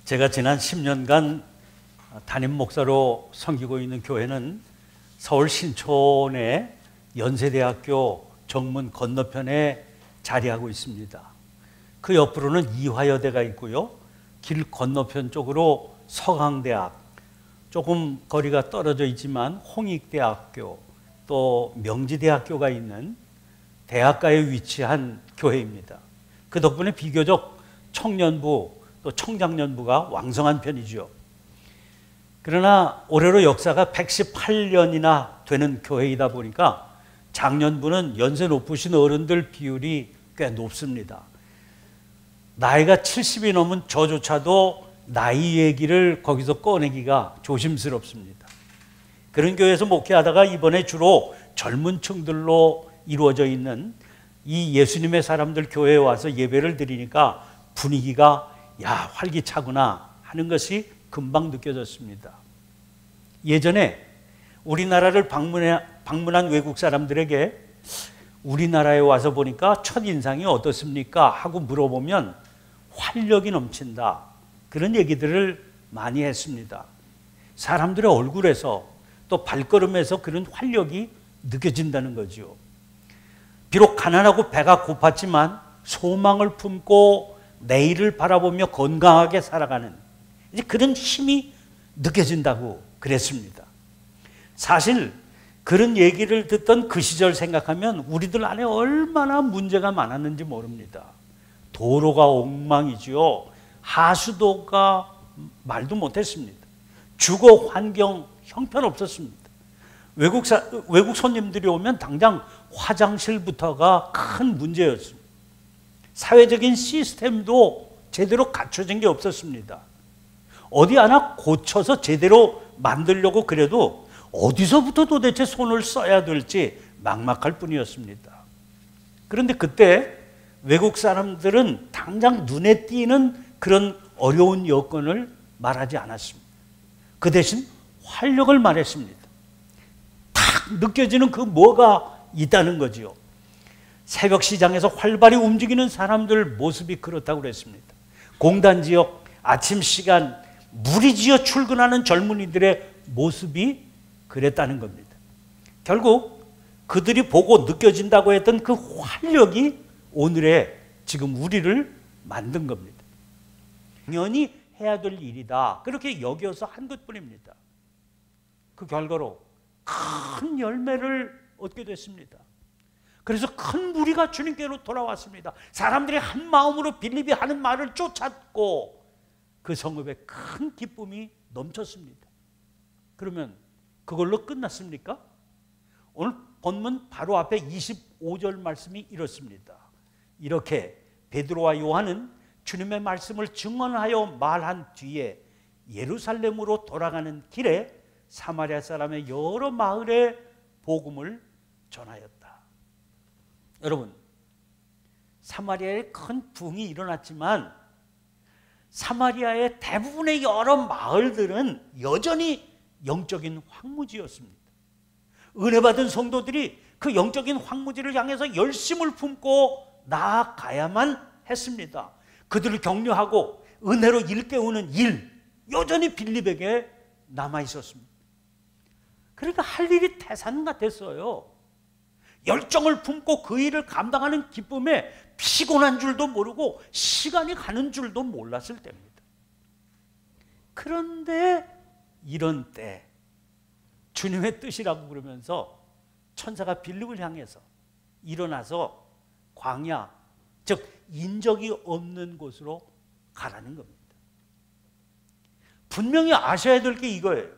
제가 지난 10년간 담임 목사로 섬기고 있는 교회는 서울 신촌의 연세대학교 정문 건너편에 자리하고 있습니다. 그 옆으로는 이화여대가 있고요. 길 건너편 쪽으로 서강대학, 조금 거리가 떨어져 있지만 홍익대학교, 또 명지대학교가 있는 대학가에 위치한 교회입니다. 그 덕분에 비교적 청년부 또 청장년부가 왕성한 편이죠. 그러나 올해로 역사가 118년이나 되는 교회이다 보니까 장년부는 연세 높으신 어른들 비율이 꽤 높습니다. 나이가 70이 넘은 저조차도 나이 얘기를 거기서 꺼내기가 조심스럽습니다. 그런 교회에서 목회하다가 이번에 주로 젊은 층들로 이루어져 있는 이 예수님의 사람들 교회에 와서 예배를 드리니까 분위기가 활기차구나 하는 것이 금방 느껴졌습니다. 예전에 우리나라를 방문한 외국 사람들에게 우리나라에 와서 보니까 첫인상이 어떻습니까? 하고 물어보면 활력이 넘친다, 그런 얘기들을 많이 했습니다. 사람들의 얼굴에서 또 발걸음에서 그런 활력이 느껴진다는 거죠. 비록 가난하고 배가 고팠지만 소망을 품고 내일을 바라보며 건강하게 살아가는 이제 그런 힘이 느껴진다고 그랬습니다. 사실 그런 얘기를 듣던 그 시절 생각하면 우리들 안에 얼마나 문제가 많았는지 모릅니다. 도로가 엉망이지요. 하수도가 말도 못했습니다. 주거 환경 형편없었습니다. 외국 손님들이 오면 당장 화장실부터가 큰 문제였습니다. 사회적인 시스템도 제대로 갖춰진 게 없었습니다. 어디 하나 고쳐서 제대로 만들려고 그래도 어디서부터 도대체 손을 써야 될지 막막할 뿐이었습니다. 그런데 그때 외국 사람들은 당장 눈에 띄는 그런 어려운 여건을 말하지 않았습니다. 그 대신 활력을 말했습니다. 탁 느껴지는 그 뭐가 있다는 거지요. 새벽 시장에서 활발히 움직이는 사람들 모습이 그렇다고 그랬습니다. 공단 지역 아침 시간 무리지어 출근하는 젊은이들의 모습이 그랬다는 겁니다. 결국 그들이 보고 느껴진다고 했던 그 활력이 오늘의 지금 우리를 만든 겁니다. 당연히 해야 될 일이다, 그렇게 여겨서 한 것뿐입니다. 그 결과로 큰 열매를 얻게 됐습니다. 그래서 큰 무리가 주님께로 돌아왔습니다. 사람들이 한 마음으로 빌립이 하는 말을 쫓았고 그 성읍에 큰 기쁨이 넘쳤습니다. 그러면 그걸로 끝났습니까? 오늘 본문 바로 앞에 25절 말씀이 이렇습니다. 이렇게 베드로와 요한은 주님의 말씀을 증언하여 말한 뒤에 예루살렘으로 돌아가는 길에 사마리아 사람의 여러 마을에 복음을 전하였다. 여러분, 사마리아에 큰 부흥이 일어났지만 사마리아의 대부분의 여러 마을들은 여전히 영적인 황무지였습니다. 은혜 받은 성도들이 그 영적인 황무지를 향해서 열심을 품고 나아가야만 했습니다. 그들을 격려하고 은혜로 일깨우는 일, 여전히 빌립에게 남아 있었습니다. 그러니까 할 일이 태산 같았어요. 열정을 품고 그 일을 감당하는 기쁨에 피곤한 줄도 모르고 시간이 가는 줄도 몰랐을 때입니다. 그런데 이런 때 주님의 뜻이라고 그러면서 천사가 빌립을 향해서 일어나서 광야, 즉 인적이 없는 곳으로 가라는 겁니다. 분명히 아셔야 될 게 이거예요.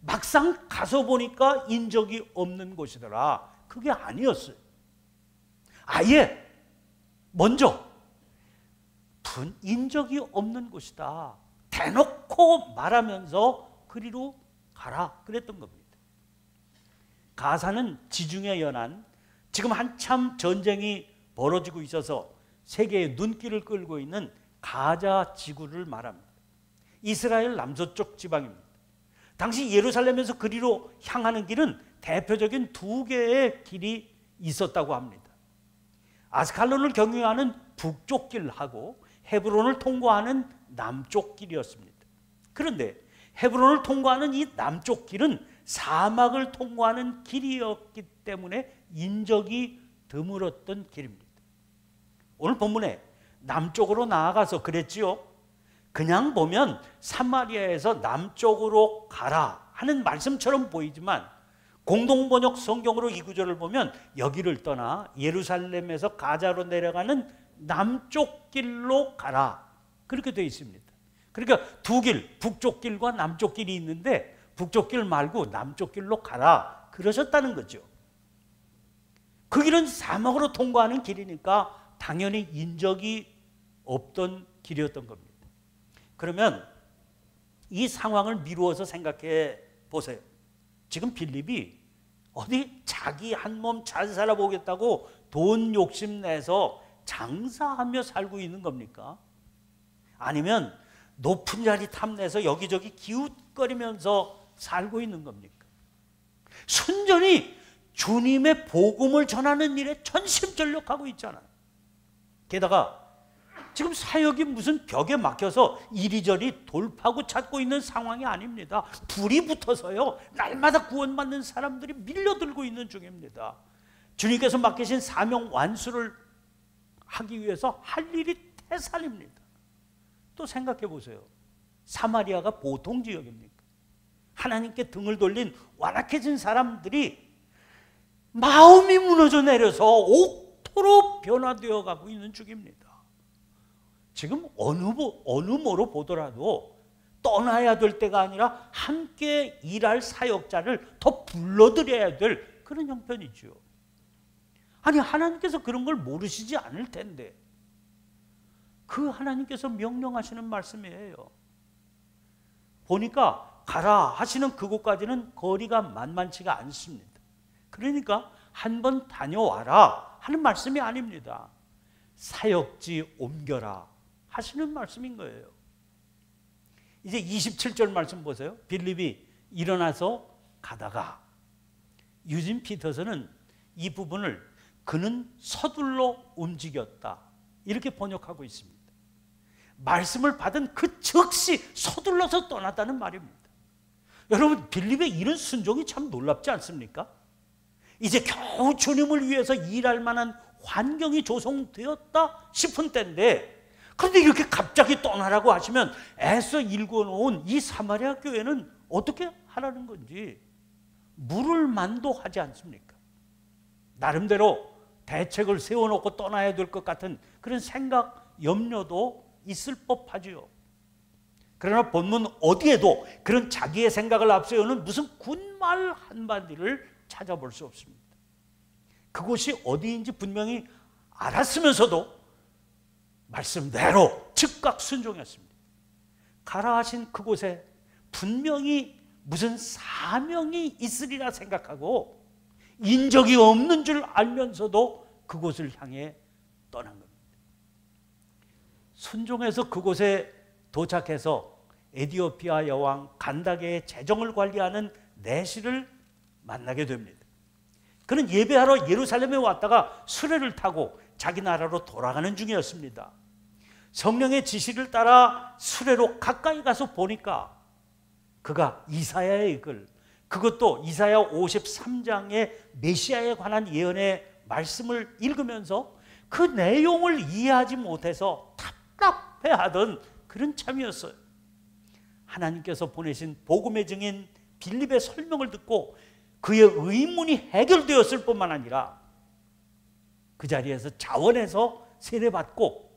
막상 가서 보니까 인적이 없는 곳이더라. 그게 아니었어요. 아예 먼저 인적이 없는 곳이다, 대놓고 말하면서 그리로 가라 그랬던 겁니다. 가사는 지중해 연안, 지금 한참 전쟁이 벌어지고 있어서 세계의 눈길을 끌고 있는 가자 지구를 말합니다. 이스라엘 남서쪽 지방입니다. 당시 예루살렘에서 그리로 향하는 길은 대표적인 두 개의 길이 있었다고 합니다. 아스칼론을 경유하는 북쪽 길하고 헤브론을 통과하는 남쪽 길이었습니다. 그런데 헤브론을 통과하는 이 남쪽 길은 사막을 통과하는 길이었기 때문에 인적이 드물었던 길입니다. 오늘 본문에 남쪽으로 나아가서 그랬지요. 그냥 보면 사마리아에서 남쪽으로 가라 하는 말씀처럼 보이지만 공동번역 성경으로 이 구절을 보면 여기를 떠나 예루살렘에서 가자로 내려가는 남쪽 길로 가라 그렇게 되어 있습니다. 그러니까 두 길, 북쪽 길과 남쪽 길이 있는데 북쪽 길 말고 남쪽 길로 가라 그러셨다는 거죠. 그 길은 사막으로 통과하는 길이니까 당연히 인적이 없던 길이었던 겁니다. 그러면 이 상황을 미루어서 생각해 보세요. 지금 빌립이 어디 자기 한 몸 잘 살아보겠다고 돈 욕심내서 장사하며 살고 있는 겁니까? 아니면 높은 자리 탐내서 여기저기 기웃거리면서 살고 있는 겁니까? 순전히 주님의 복음을 전하는 일에 전심전력하고 있잖아요. 게다가 지금 사역이 무슨 벽에 막혀서 이리저리 돌파구 찾고 있는 상황이 아닙니다. 불이 붙어서요 날마다 구원받는 사람들이 밀려들고 있는 중입니다. 주님께서 맡기신 사명 완수를 하기 위해서 할 일이 태산입니다. 또 생각해 보세요. 사마리아가 보통 지역입니까? 하나님께 등을 돌린 완악해진 사람들이 마음이 무너져 내려서 옥토로 변화되어 가고 있는 중입니다. 지금 어느 모로 보더라도 떠나야 될 때가 아니라 함께 일할 사역자를 더 불러들여야 될 그런 형편이죠. 아니 하나님께서 그런 걸 모르시지 않을 텐데 그 하나님께서 명령하시는 말씀이에요. 보니까 가라 하시는 그곳까지는 거리가 만만치가 않습니다. 그러니까 한번 다녀와라 하는 말씀이 아닙니다. 사역지 옮겨라 하시는 말씀인 거예요. 이제 27절 말씀 보세요. 빌립이 일어나서 가다가 유진 피터슨은 이 부분을 그는 서둘러 움직였다 이렇게 번역하고 있습니다. 말씀을 받은 그 즉시 서둘러서 떠났다는 말입니다. 여러분 빌립의 이런 순종이 참 놀랍지 않습니까? 이제 겨우 주님을 위해서 일할 만한 환경이 조성되었다 싶은 때인데 그런데 이렇게 갑자기 떠나라고 하시면 애써 일궈놓은 이 사마리아 교회는 어떻게 하라는 건지 물을 만도하지 않습니까? 나름대로 대책을 세워놓고 떠나야 될 것 같은 그런 생각, 염려도 있을 법하지요. 그러나 본문 어디에도 그런 자기의 생각을 앞세우는 무슨 군말 한마디를 찾아볼 수 없습니다. 그곳이 어디인지 분명히 알았으면서도 말씀대로 즉각 순종했습니다. 가라 하신 그곳에 분명히 무슨 사명이 있으리라 생각하고 인적이 없는 줄 알면서도 그곳을 향해 떠난 겁니다. 순종해서 그곳에 도착해서 에디오피아 여왕 간다게의 재정을 관리하는 내시를 만나게 됩니다. 그는 예배하러 예루살렘에 왔다가 수레를 타고 자기 나라로 돌아가는 중이었습니다. 성령의 지시를 따라 수레로 가까이 가서 보니까 그가 이사야의 글, 그것도 이사야 53장의 메시아에 관한 예언의 말씀을 읽으면서 그 내용을 이해하지 못해서 답답해하던 그런 참이었어요. 하나님께서 보내신 복음의 증인 빌립의 설명을 듣고 그의 의문이 해결되었을 뿐만 아니라 그 자리에서 자원해서 세례받고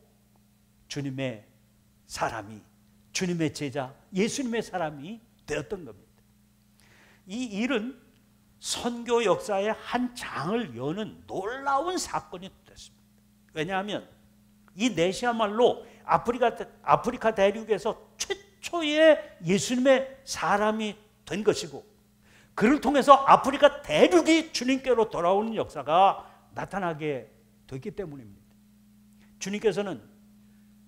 주님의 사람이, 주님의 제자, 예수님의 사람이 되었던 겁니다. 이 일은 선교 역사의 한 장을 여는 놀라운 사건이 됐습니다. 왜냐하면 이 내시야말로 아프리카 대륙에서 최초의 예수님의 사람이 된 것이고 그를 통해서 아프리카 대륙이 주님께로 돌아오는 역사가 나타나게 됐기 때문입니다. 주님께서는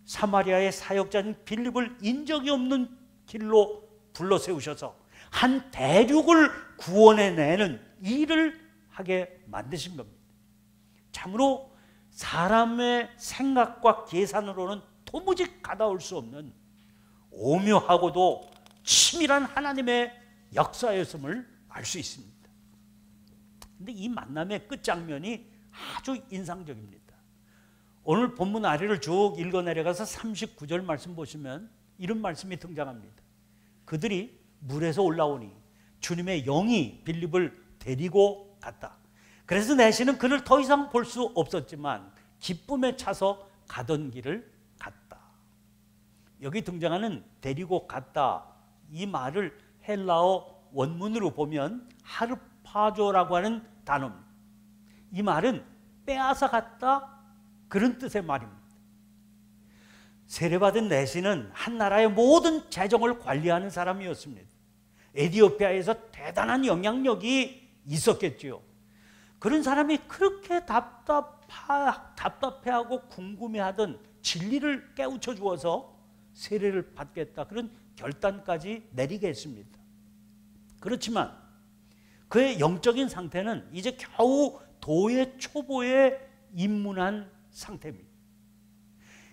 사마리아의 사역자인 빌립을 인적이 없는 길로 불러 세우셔서 한 대륙을 구원해내는 일을 하게 만드신 겁니다. 참으로 사람의 생각과 계산으로는 도무지 가다올 수 없는 오묘하고도 치밀한 하나님의 역사였음을 알 수 있습니다. 근데 이 만남의 끝장면이 아주 인상적입니다. 오늘 본문 아래를 쭉 읽어 내려가서 39절 말씀 보시면 이런 말씀이 등장합니다. 그들이 물에서 올라오니 주님의 영이 빌립을 데리고 갔다. 그래서 내시는 그를 더 이상 볼 수 없었지만 기쁨에 차서 가던 길을 갔다. 여기 등장하는 데리고 갔다, 이 말을 헬라어 원문으로 보면 하르파조라고 하는 단어입니다. 이 말은 빼앗아 갔다, 그런 뜻의 말입니다. 세례받은 내시는 한 나라의 모든 재정을 관리하는 사람이었습니다. 에티오피아에서 대단한 영향력이 있었겠지요. 그런 사람이 그렇게 답답해하고 궁금해하던 진리를 깨우쳐 주어서 세례를 받겠다, 그런 결단까지 내리게 했습니다. 그렇지만 그의 영적인 상태는 이제 겨우 도의 초보에 입문한 상태입니다.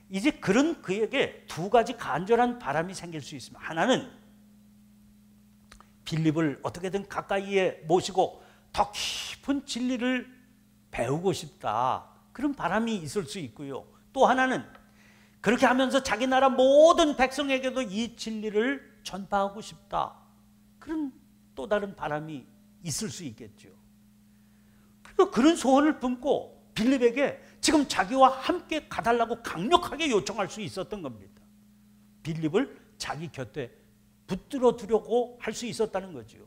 이제 그런 그에게 두 가지 간절한 바람이 생길 수 있습니다. 하나는 빌립을 어떻게든 가까이에 모시고 더 깊은 진리를 배우고 싶다, 그런 바람이 있을 수 있고요. 또 하나는 그렇게 하면서 자기 나라 모든 백성에게도 이 진리를 전파하고 싶다, 그런 또 다른 바람이 있을 수 있겠죠. 그리고 그런 소원을 품고 빌립에게 지금 자기와 함께 가달라고 강력하게 요청할 수 있었던 겁니다. 빌립을 자기 곁에 붙들어 두려고 할 수 있었다는 거죠.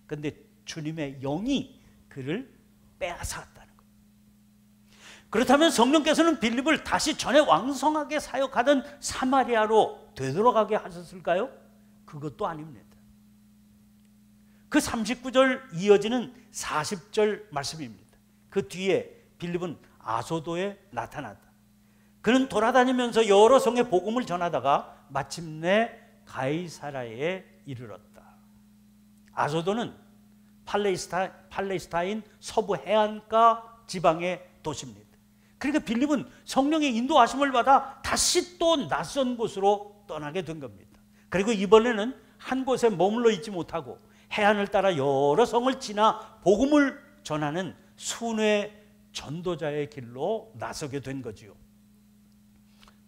그런데 주님의 영이 그를 빼앗았다는 거예요. 그렇다면 성령께서는 빌립을 다시 전에 왕성하게 사역하던 사마리아로 되돌아가게 하셨을까요? 그것도 아닙니다. 그 39절 이어지는 40절 말씀입니다. 그 뒤에 빌립은 아소도에 나타났다. 그는 돌아다니면서 여러 성에 복음을 전하다가 마침내 가이사라에 이르렀다. 아소도는 팔레스타인 서부 해안가 지방의 도시입니다. 그러니까 빌립은 성령의 인도하심을 받아 다시 또 낯선 곳으로 떠나게 된 겁니다. 그리고 이번에는 한 곳에 머물러 있지 못하고 해안을 따라 여러 성을 지나 복음을 전하는 순회 전도자의 길로 나서게 된 거지요.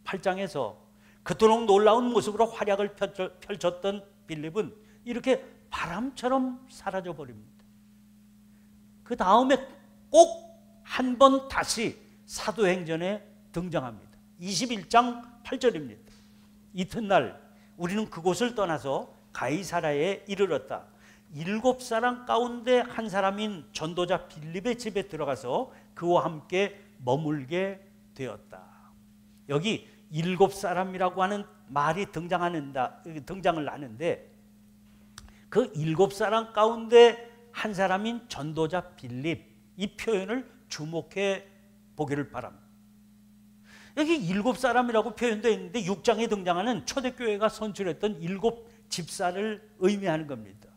8장에서 그토록 놀라운 모습으로 활약을 펼쳤던 빌립은 이렇게 바람처럼 사라져 버립니다. 그 다음에 꼭 한 번 다시 사도행전에 등장합니다. 21장 8절입니다. 이튿날 우리는 그곳을 떠나서 가이사라에 이르렀다. 7사람 가운데 한 사람인 전도자 빌립의 집에 들어가서 그와 함께 머물게 되었다. 여기 7사람이라고 하는 말이 등장을 하는데, 그 7사람 가운데 한 사람인 전도자 빌립, 이 표현을 주목해 보기를 바랍니다. 여기 7사람이라고 표현되어 있는데 6장에 등장하는 초대교회가 선출했던 7집사를 의미하는 겁니다.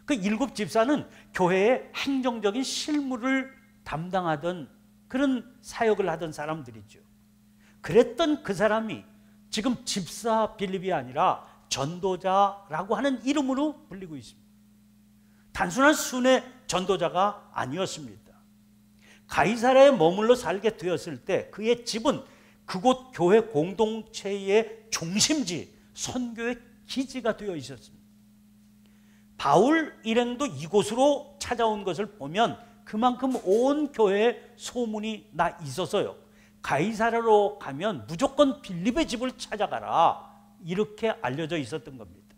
그 7집사는 교회의 행정적인 실무를 담당하던 그런 사역을 하던 사람들이죠. 그랬던 그 사람이 지금 집사 빌립이 아니라 전도자라고 하는 이름으로 불리고 있습니다. 단순한 순회 전도자가 아니었습니다. 가이사라에 머물러 살게 되었을 때 그의 집은 그곳 교회 공동체의 중심지, 선교의 기지가 되어 있었습니다. 바울 일행도 이곳으로 찾아온 것을 보면 그만큼 온 교회에 소문이 나 있어서요, 가이사라로 가면 무조건 빌립의 집을 찾아가라, 이렇게 알려져 있었던 겁니다.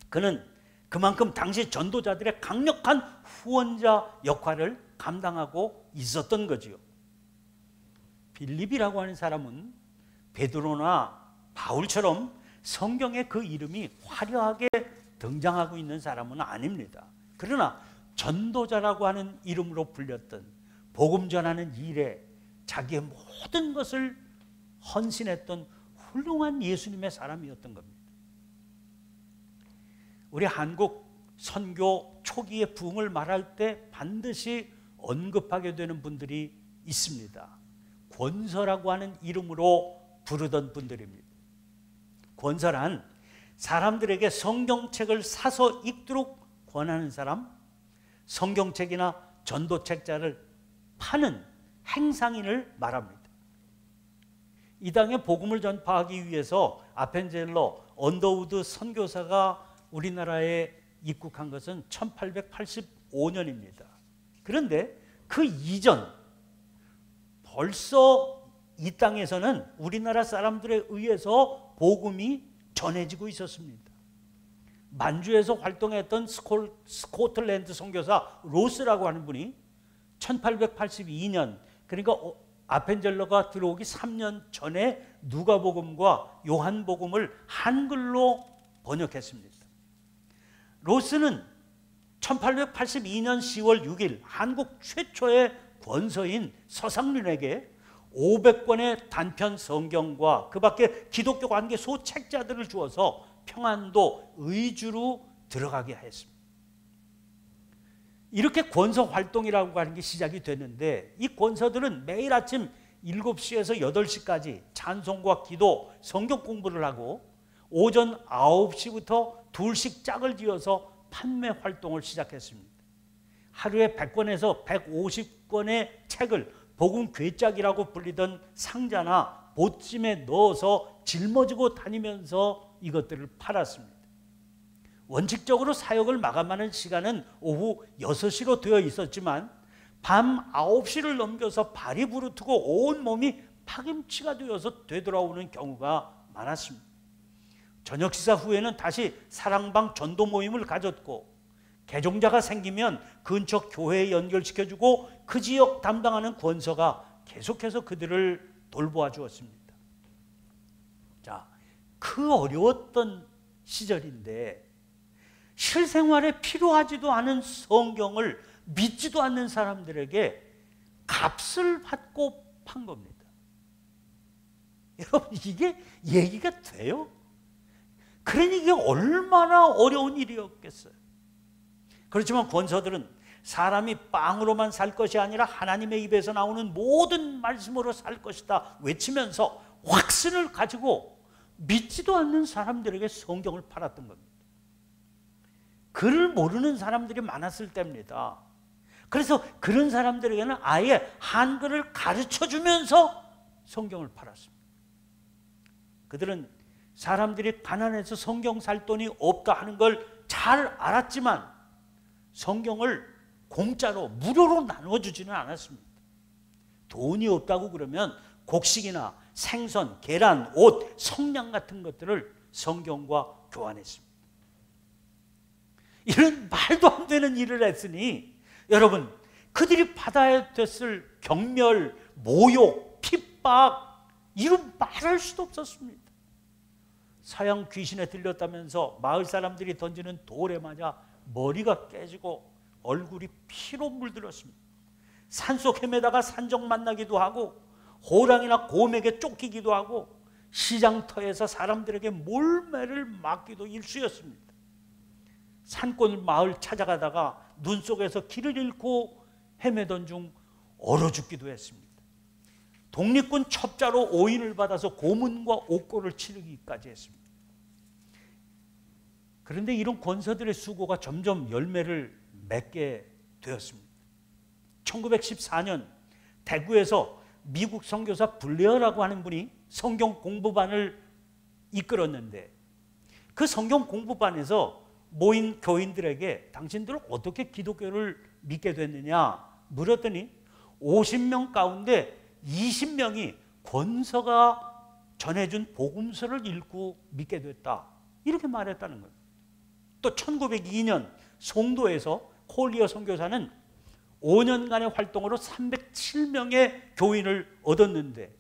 그는 그만큼 당시 전도자들의 강력한 후원자 역할을 감당하고 있었던 거지요. 빌립이라고 하는 사람은 베드로나 바울처럼 성경에 그 이름이 화려하게 등장하고 있는 사람은 아닙니다. 그러나 전도자라고 하는 이름으로 불렸던, 복음 전하는 일에 자기의 모든 것을 헌신했던 훌륭한 예수님의 사람이었던 겁니다. 우리 한국 선교 초기의 부흥을 말할 때 반드시 언급하게 되는 분들이 있습니다. 권서라고 하는 이름으로 부르던 분들입니다. 권서란 사람들에게 성경책을 사서 읽도록 권하는 사람, 성경책이나 전도책자를 파는 행상인을 말합니다. 이 땅에 복음을 전파하기 위해서 아펜젤러 언더우드 선교사가 우리나라에 입국한 것은 1885년입니다. 그런데 그 이전 벌써 이 땅에서는 우리나라 사람들에 의해서 복음이 전해지고 있었습니다. 만주에서 활동했던 스코틀랜드 선교사 로스라고 하는 분이 1882년, 그러니까 아펜젤러가 들어오기 3년 전에 누가복음과 요한복음을 한글로 번역했습니다. 로스는 1882년 10월 6일 한국 최초의 권서인 서상륜에게 500권의 단편 성경과 그 밖에 기독교 관계 소책자들을 주어서 평안도 의주로 들어가게 했습니다. 이렇게 권서 활동이라고 하는 게 시작이 됐는데, 이 권서들은 매일 아침 7시에서 8시까지 찬송과 기도, 성경 공부를 하고 오전 9시부터 2씩 짝을 지어서 판매 활동을 시작했습니다. 하루에 100권에서 150권의 책을 복음 괴짝이라고 불리던 상자나 보찜에 넣어서 짊어지고 다니면서 이것들을 팔았습니다. 원칙적으로 사역을 마감하는 시간은 오후 6시로 되어 있었지만 밤 9시를 넘겨서 발이 부르트고 온 몸이 파김치가 되어서 되돌아오는 경우가 많았습니다. 저녁 식사 후에는 다시 사랑방 전도 모임을 가졌고, 개종자가 생기면 근처 교회에 연결시켜주고 그 지역 담당하는 권서가 계속해서 그들을 돌보아 주었습니다. 자, 그 어려웠던 시절인데 실생활에 필요하지도 않은 성경을 믿지도 않는 사람들에게 값을 받고 판 겁니다. 여러분, 이게 얘기가 돼요? 그러니 이게 얼마나 어려운 일이었겠어요. 그렇지만 권서들은 사람이 빵으로만 살 것이 아니라 하나님의 입에서 나오는 모든 말씀으로 살 것이다 외치면서 확신을 가지고 믿지도 않는 사람들에게 성경을 팔았던 겁니다. 글을 모르는 사람들이 많았을 때입니다. 그래서 그런 사람들에게는 아예 한글을 가르쳐주면서 성경을 팔았습니다. 그들은 사람들이 가난해서 성경 살 돈이 없다 하는 걸 잘 알았지만 성경을 공짜로 무료로 나눠주지는 않았습니다. 돈이 없다고 그러면 곡식이나 생선, 계란, 옷, 성냥 같은 것들을 성경과 교환했습니다. 이런 말도 안 되는 일을 했으니 여러분, 그들이 받아야 됐을 경멸, 모욕, 핍박, 이런 말할 수도 없었습니다. 사형 귀신에 들렸다면서 마을 사람들이 던지는 돌에 맞아 머리가 깨지고 얼굴이 피로 물들었습니다. 산속 헤매다가 산적 만나기도 하고 호랑이나 곰에게 쫓기기도 하고 시장터에서 사람들에게 몰매를 맞기도 일쑤였습니다. 산골 마을 찾아가다가 눈 속에서 길을 잃고 헤매던 중 얼어 죽기도 했습니다. 독립군 첩자로 오인을 받아서 고문과 옥고를 치르기까지 했습니다. 그런데 이런 권서들의 수고가 점점 열매를 맺게 되었습니다. 1914년 대구에서 미국 선교사 블레어라고 하는 분이 성경 공부반을 이끌었는데, 그 성경 공부반에서 모인 교인들에게 당신들은 어떻게 기독교를 믿게 됐느냐 물었더니 50명 가운데 20명이 권서가 전해준 복음서를 읽고 믿게 됐다, 이렇게 말했다는 거예요. 또 1902년 송도에서 콜리어 선교사는 5년간의 활동으로 307명의 교인을 얻었는데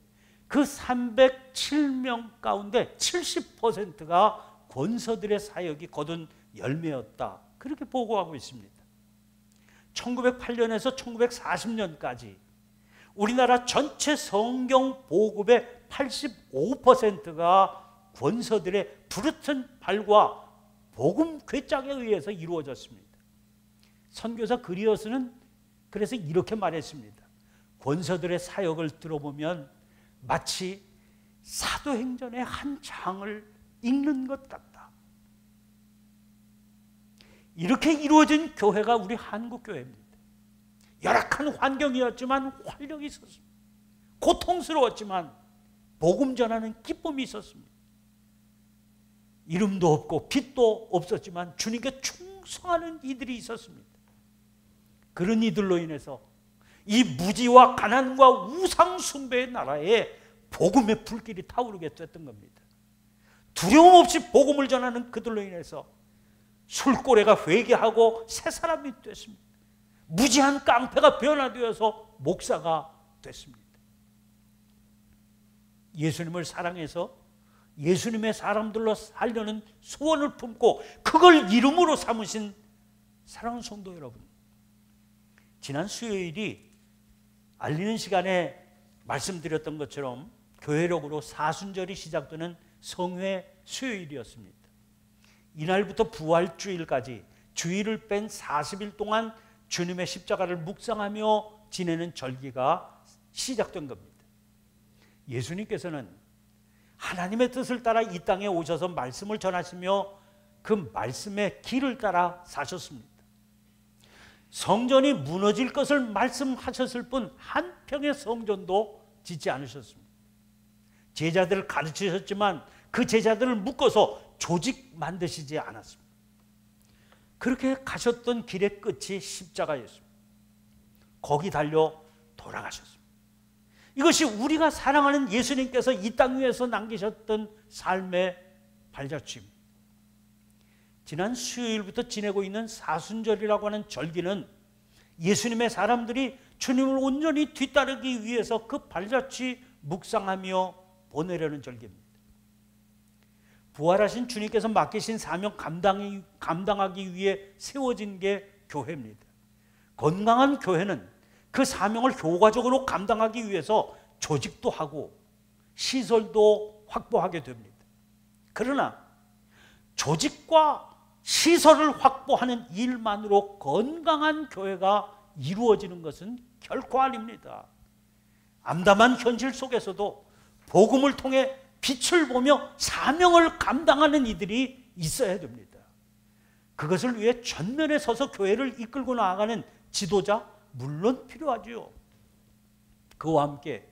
그 307명 가운데 70%가 권서들의 사역이 거둔 열매였다, 그렇게 보고하고 있습니다. 1908년에서 1940년까지 우리나라 전체 성경 보급의 85%가 권서들의 부르튼 발과 복음 괴짝에 의해서 이루어졌습니다. 선교사 그리어스는 그래서 이렇게 말했습니다. 권서들의 사역을 들어보면 마치 사도행전의 한 장을 읽는 것 같다. 이렇게 이루어진 교회가 우리 한국교회입니다. 열악한 환경이었지만 활력이 있었습니다. 고통스러웠지만 복음 전하는 기쁨이 있었습니다. 이름도 없고 빛도 없었지만 주님께 충성하는 이들이 있었습니다. 그런 이들로 인해서 이 무지와 가난과 우상 숭배의 나라에 복음의 불길이 타오르게 됐던 겁니다. 두려움 없이 복음을 전하는 그들로 인해서 술고래가 회개하고 새 사람이 됐습니다. 무지한 깡패가 변화되어서 목사가 됐습니다. 예수님을 사랑해서 예수님의 사람들로 살려는 소원을 품고 그걸 이름으로 삼으신 사랑하는 성도 여러분, 지난 수요일이 알리는 시간에 말씀드렸던 것처럼 교회력으로 사순절이 시작되는 성회 수요일이었습니다. 이날부터 부활주일까지 주일을 뺀 40일 동안 주님의 십자가를 묵상하며 지내는 절기가 시작된 겁니다. 예수님께서는 하나님의 뜻을 따라 이 땅에 오셔서 말씀을 전하시며 그 말씀의 길을 따라 사셨습니다. 성전이 무너질 것을 말씀하셨을 뿐 한 평의 성전도 짓지 않으셨습니다. 제자들을 가르치셨지만 그 제자들을 묶어서 조직 만드시지 않았습니다. 그렇게 가셨던 길의 끝이 십자가였습니다. 거기 달려 돌아가셨습니다. 이것이 우리가 사랑하는 예수님께서 이 땅 위에서 남기셨던 삶의 발자취입니다. 지난 수요일부터 지내고 있는 사순절이라고 하는 절기는 예수님의 사람들이 주님을 온전히 뒤따르기 위해서 그 발자취 묵상하며 보내려는 절기입니다. 부활하신 주님께서 맡기신 사명 감당하기 위해 세워진 게 교회입니다. 건강한 교회는 그 사명을 효과적으로 감당하기 위해서 조직도 하고 시설도 확보하게 됩니다. 그러나 조직과 시설을 확보하는 일만으로 건강한 교회가 이루어지는 것은 결코 아닙니다. 암담한 현실 속에서도 복음을 통해 빛을 보며 사명을 감당하는 이들이 있어야 됩니다. 그것을 위해 전면에 서서 교회를 이끌고 나아가는 지도자 물론 필요하지요. 그와 함께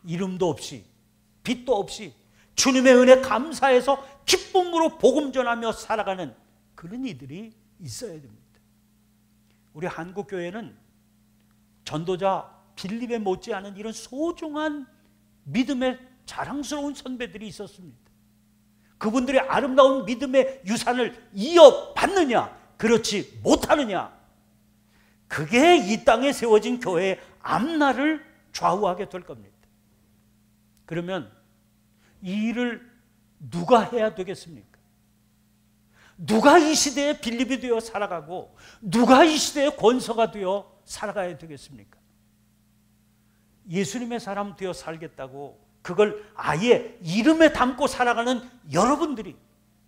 이름도 없이 빛도 없이 주님의 은혜 감사해서 기쁨으로 복음 전하며 살아가는 그런 이들이 있어야 됩니다. 우리 한국교회는 전도자 빌립에 못지않은 이런 소중한 믿음의 자랑스러운 선배들이 있었습니다. 그분들의 아름다운 믿음의 유산을 이어받느냐 그렇지 못하느냐, 그게 이 땅에 세워진 교회의 앞날을 좌우하게 될 겁니다. 그러면 이 일을 누가 해야 되겠습니까? 누가 이 시대의 빌립이 되어 살아가고 누가 이 시대의 권서가 되어 살아가야 되겠습니까? 예수님의 사람 되어 살겠다고 그걸 아예 이름에 담고 살아가는 여러분들이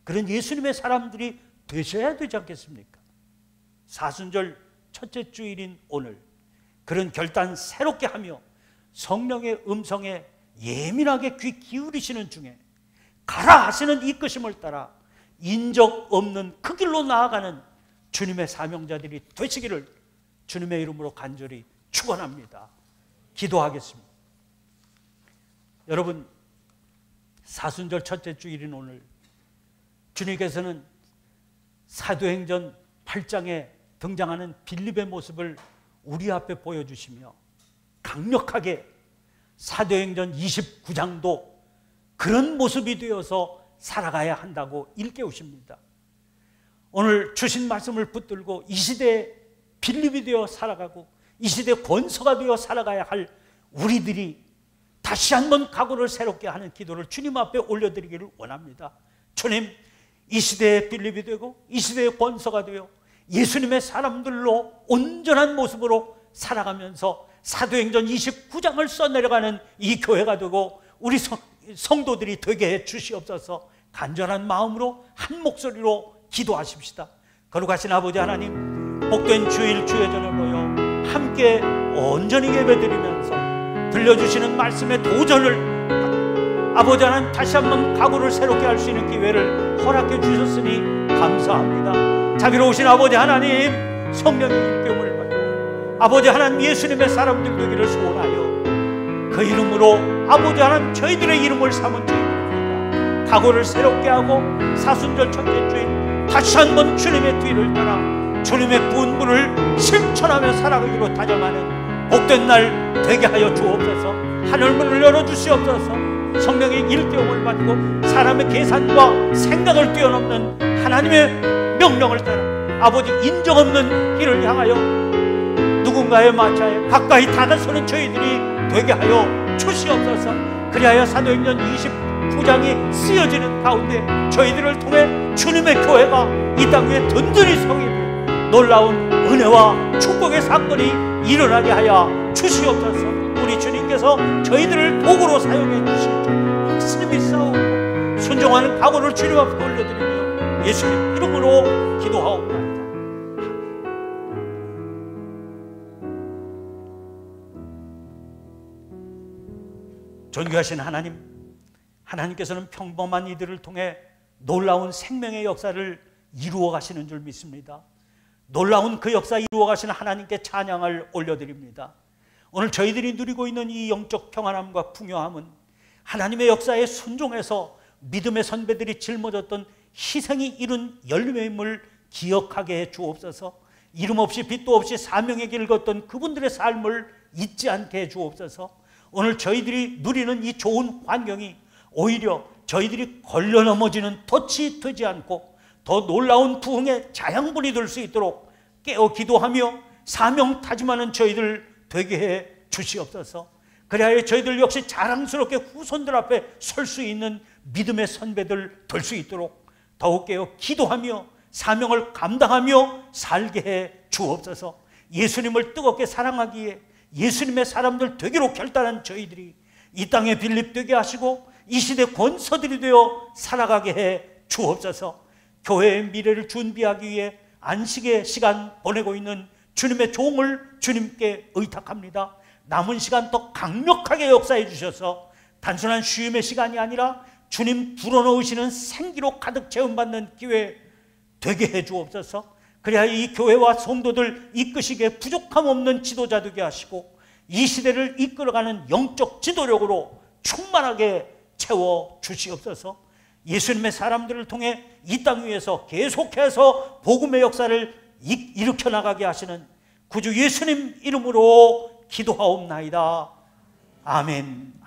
그런 예수님의 사람들이 되셔야 되지 않겠습니까? 사순절 첫째 주일인 오늘 그런 결단 새롭게 하며 성령의 음성에 예민하게 귀 기울이시는 중에 가라 하시는 이끄심을 따라 인적 없는 그 길로 나아가는 주님의 사명자들이 되시기를 주님의 이름으로 간절히 축원합니다. 기도하겠습니다. 여러분, 사순절 첫째 주일인 오늘 주님께서는 사도행전 8장에 등장하는 빌립의 모습을 우리 앞에 보여주시며 강력하게 사도행전 29장도 그런 모습이 되어서 살아가야 한다고 일깨우십니다. 오늘 주신 말씀을 붙들고 이 시대에 빌립이 되어 살아가고 이 시대의 권서가 되어 살아가야 할 우리들이 다시 한번 각오를 새롭게 하는 기도를 주님 앞에 올려드리기를 원합니다. 주님, 이 시대의 빌립이 되고 이 시대의 권서가 되어 예수님의 사람들로 온전한 모습으로 살아가면서 사도행전 29장을 써내려가는 이 교회가 되고 우리 성도들이 되게 해 주시옵소서. 간절한 마음으로 한 목소리로 기도하십시다. 거룩하신 아버지 하나님, 복된 주일 주의 전을 모여 함께 온전히 예배드리면서 들려주시는 말씀의 도전을 아버지 하나님 다시 한번 각오를 새롭게 할 수 있는 기회를 허락해 주셨으니 감사합니다. 자비로우신 아버지 하나님, 성령의 일감을 받고 아버지 하나님 예수님의 사람들 되기를 소원하여 그 이름으로 아버지 하나님 저희들의 이름을 삼은 저희들입니다. 각오를 새롭게 하고 사순절 첫째 주인 다시 한번 주님의 뒤를 따라 주님의 분부를 실천하며 살아가기로 다짐하는 복된 날 되게 하여 주옵소서. 하늘문을 열어주시옵소서. 성령의 일깨움을 받고 사람의 계산과 생각을 뛰어넘는 하나님의 명령을 따라 아버지 인정 없는 길을 향하여 누군가의 마차에 가까이 다가서는 저희들이 되게 하여 주시옵소서. 그리하여 사도행전 29장이 쓰여지는 가운데 저희들을 통해 주님의 교회가 이 땅 위에 든든히 서게 되 놀라운 은혜와 축복의 사건이 일어나게 하여 주시옵소서. 우리 주님께서 저희들을 도구로 사용해 주시죠. 확실히 싸우고 순종하는 각오를 주님 앞에 올려드리며 예수님 이름으로 기도하옵나이다. 존귀하신 하나님, 하나님께서는 평범한 이들을 통해 놀라운 생명의 역사를 이루어 가시는 줄 믿습니다. 놀라운 그 역사 이루어 가시는 하나님께 찬양을 올려드립니다. 오늘 저희들이 누리고 있는 이 영적 평안함과 풍요함은 하나님의 역사에 순종해서 믿음의 선배들이 짊어졌던 희생이 이룬 열매임을 기억하게 해 주옵소서. 이름 없이 빛도 없이 사명의 길을 걷던 그분들의 삶을 잊지 않게 해 주옵소서. 오늘 저희들이 누리는 이 좋은 환경이 오히려 저희들이 걸려 넘어지는 덫이 되지 않고 더 놀라운 부흥의 자양분이 될 수 있도록 깨어 기도하며 사명 다짐하는 저희들 되게 해 주시옵소서. 그래야 저희들 역시 자랑스럽게 후손들 앞에 설 수 있는 믿음의 선배들 될 수 있도록 더욱 깨어 기도하며 사명을 감당하며 살게 해 주옵소서. 예수님을 뜨겁게 사랑하기에 예수님의 사람들 되기로 결단한 저희들이 이 땅에 빌립되게 하시고 이 시대 권서들이 되어 살아가게 해 주옵소서. 교회의 미래를 준비하기 위해 안식의 시간 보내고 있는 주님의 종을 주님께 의탁합니다. 남은 시간 더 강력하게 역사해 주셔서 단순한 쉼의 시간이 아니라 주님 불어넣으시는 생기로 가득 채움받는 기회 되게 해 주옵소서. 그래야 이 교회와 성도들 이끄시기에 부족함 없는 지도자 되게 하시고 이 시대를 이끌어가는 영적 지도력으로 충만하게 채워 주시옵소서. 예수님의 사람들을 통해 이 땅 위에서 계속해서 복음의 역사를 일으켜 나가게 하시는 구주 예수님 이름으로 기도하옵나이다. 아멘.